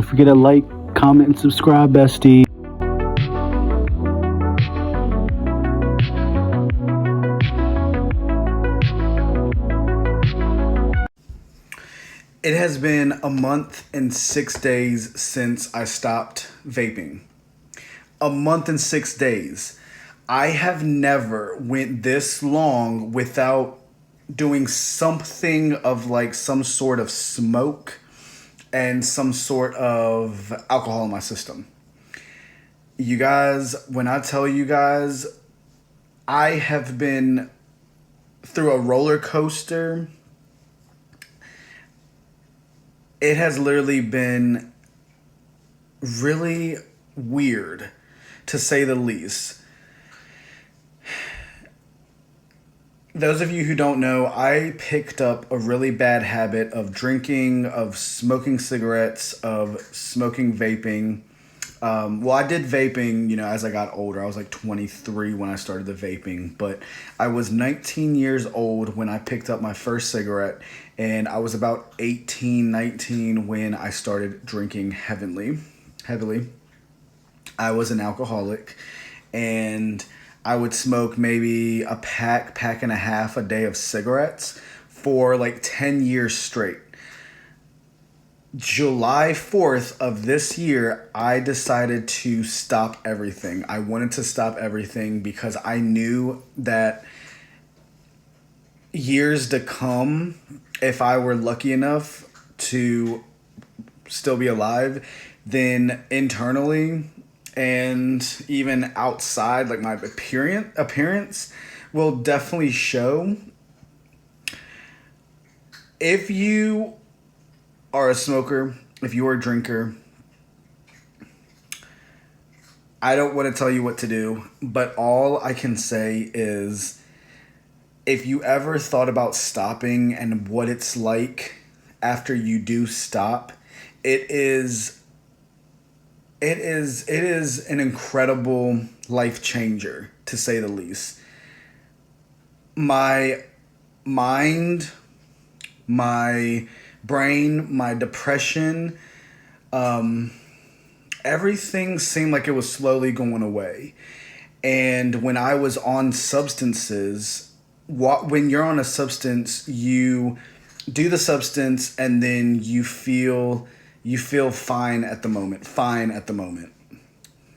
Don't forget to like, comment, and subscribe, bestie. It has been a month and 6 days since I stopped vaping. A month and 6 days. I have never went this long without doing something of like some sort of smoke and some sort of alcohol in my system. You guys, when I tell you guys, I have been through a roller coaster. It has literally been really weird, to say the least. Those of you who don't know, I picked up a really bad habit of drinking, of smoking cigarettes, of smoking vaping. Well, I did vaping, as I got older. I was like 23 when I started the vaping, but I was 19 years old when I picked up my first cigarette, and I was about 18, 19 when I started drinking heavily. I was an alcoholic, and I would smoke maybe a pack and a half a day of cigarettes for like 10 years straight. July 4th of this year, I decided to stop everything. I wanted to stop everything because I knew that years to come, if I were lucky enough to still be alive, then internally and even outside, like my appearance will definitely show. If you are a smoker, if you're a drinker, I don't want to tell you what to do, but all I can say is if you ever thought about stopping and what it's like after you do stop, it is an incredible life changer, to say the least. My mind, my brain, my depression, everything seemed like it was slowly going away. And when I was on substances, when you're on a substance, you do the substance and then you feel fine at the moment.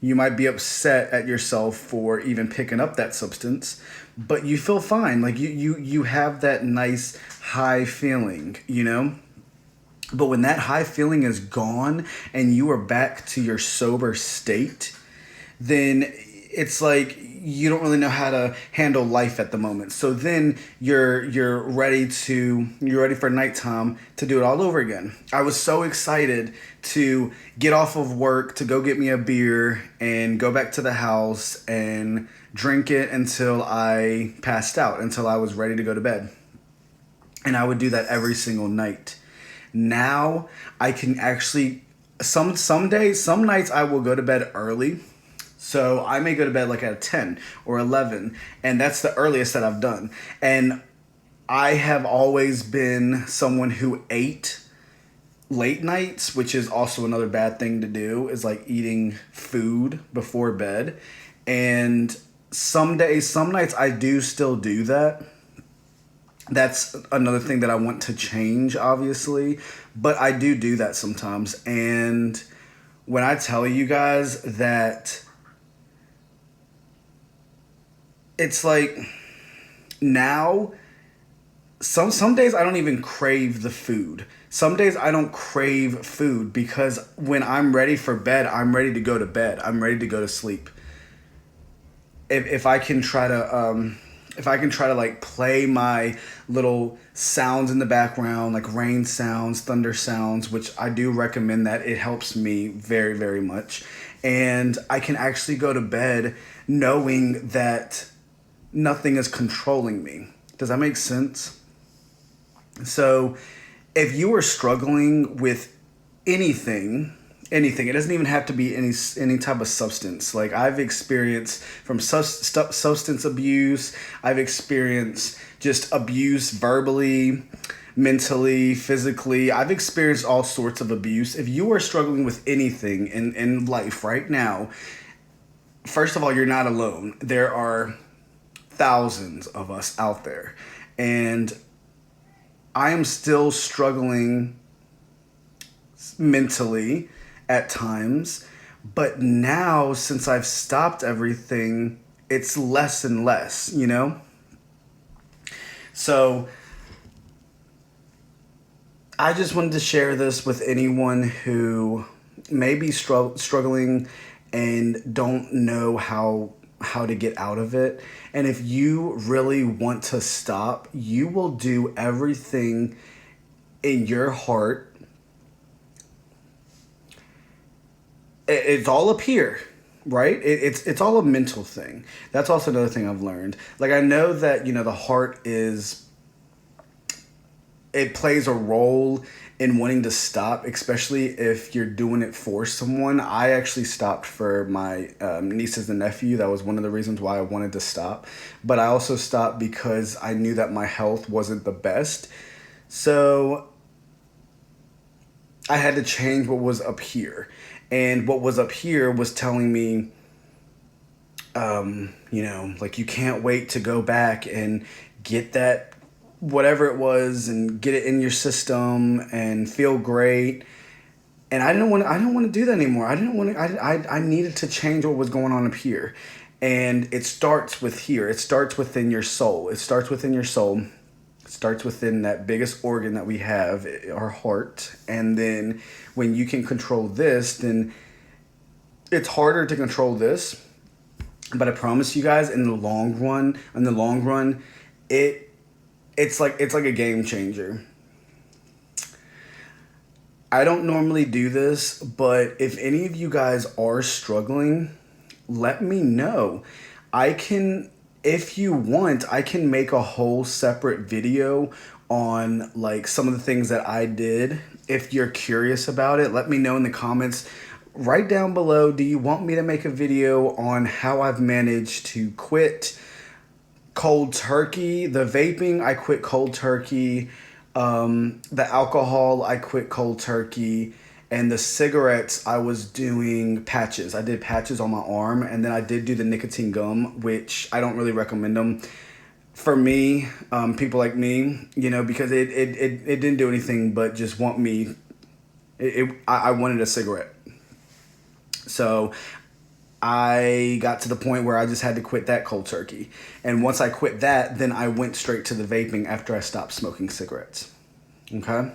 You might be upset at yourself for even picking up that substance, but you feel fine. Like you have that nice high feeling, But when that high feeling is gone and you are back to your sober state, then it's like you don't really know how to handle life at the moment. So then you're ready for nighttime to do it all over again. I was so excited to get off of work, to go get me a beer and go back to the house and drink it until I passed out, until I was ready to go to bed. And I would do that every single night. Now I can actually, some days, some nights I will go to bed early. So I may go to bed like at 10 or 11, and that's the earliest that I've done. And I have always been someone who ate late nights, which is also another bad thing to do, is like eating food before bed. And some nights I do still do that. That's another thing that I want to change, obviously. But I do that sometimes. And when I tell you guys that it's like now, some days I don't even crave the food. Some days I don't crave food because when I'm ready for bed, I'm ready to go to bed. I'm ready to go to sleep. If I can try to like play my little sounds in the background, like rain sounds, thunder sounds, which I do recommend that. It helps me very, very much. And I can actually go to bed knowing that nothing is controlling me. Does that make sense? So if you are struggling with anything anything. It doesn't even have to be any type of substance. Like I've experienced from substance abuse. I've experienced just abuse verbally, mentally, physically. I've experienced all sorts of abuse. If you are struggling with anything in life right now, first of all, you're not alone. There are thousands of us out there. And I am still struggling mentally at times, but now since I've stopped everything, it's less and less, you know? So I just wanted to share this with anyone who may be struggling and don't know how to get out of it. And if you really want to stop, you will do everything in your heart. It's all up here, right? It's all a mental thing. That's also another thing I've learned. Like I know that, you know, the heart it plays a role in wanting to stop, especially if you're doing it for someone. I actually stopped for my nieces and nephew. That was one of the reasons why I wanted to stop. But I also stopped because I knew that my health wasn't the best. So I had to change what was up here. And what was up here was telling me, you know, like you can't wait to go back and get that whatever it was and get it in your system and feel great. And I didn't want to do that anymore. I needed to change what was going on up here. And it starts with here. It starts within your soul. It starts within your soul. It starts within that biggest organ that we have, our heart. And then when you can control this, then it's harder to control this. But I promise you guys, in the long run, it's like a game changer. I don't normally do this, but if any of you guys are struggling, let me know. If you want, I can make a whole separate video on like some of the things that I did. If you're curious about it, let me know in the comments. Right down below, do you want me to make a video on how I've managed to quit cold turkey? The vaping, I quit cold turkey. The alcohol, I quit cold turkey. And the cigarettes, I was doing patches. I did patches on my arm, and then I did do the nicotine gum, which I don't really recommend them for me, people like me, you know, because it didn't do anything but just want me. I wanted a cigarette, so I got to the point where I just had to quit that cold turkey. And once I quit that, then I went straight to the vaping after I stopped smoking cigarettes. Okay?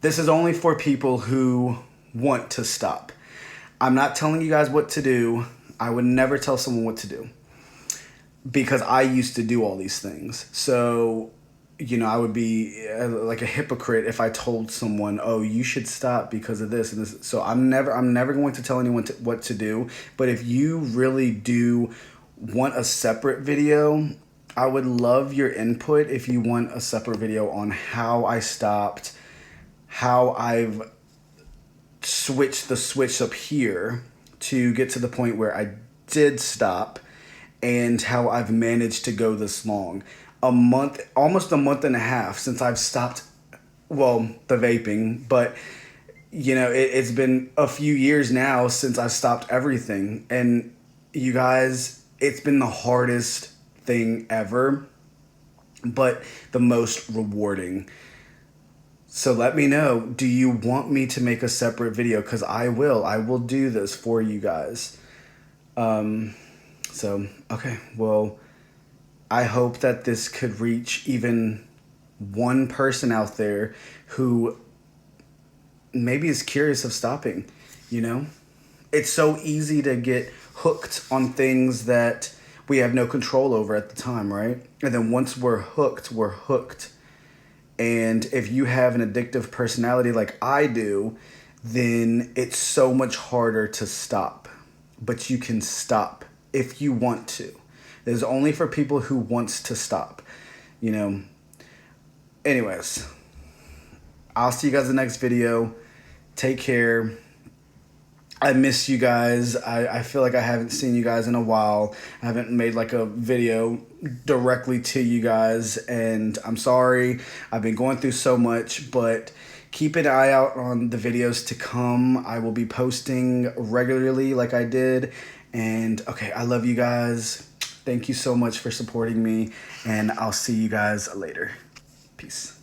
This is only for people who want to stop. I'm not telling you guys what to do. I would never tell someone what to do because I used to do all these things. So, you know, I would be like a hypocrite if I told someone, "Oh, you should stop because of this and this." So I'm never going to tell anyone what to do. But if you really do want a separate video, I would love your input. If you want a separate video on how I stopped, how I've switched the switch up here to get to the point where I did stop, and how I've managed to go this long. Almost a month and a half since I've stopped, well, the vaping, but you know, it's been a few years now since I stopped everything. And you guys, it's been the hardest thing ever, but the most rewarding. So let me know, do you want me to make a separate video? Because I will do this for you guys. So, okay, well, I hope that this could reach even one person out there who maybe is curious of stopping, you know? It's so easy to get hooked on things that we have no control over at the time, right? And then once we're hooked, we're hooked. And if you have an addictive personality like I do, then it's so much harder to stop. But you can stop if you want to. It is only for people who wants to stop, you know. Anyways, I'll see you guys in the next video. Take care. I miss you guys. I feel like I haven't seen you guys in a while. I haven't made like a video directly to you guys, and I'm sorry. I've been going through so much, but keep an eye out on the videos to come. I will be posting regularly like I did. And okay, I love you guys. Thank you so much for supporting me, and I'll see you guys later. Peace.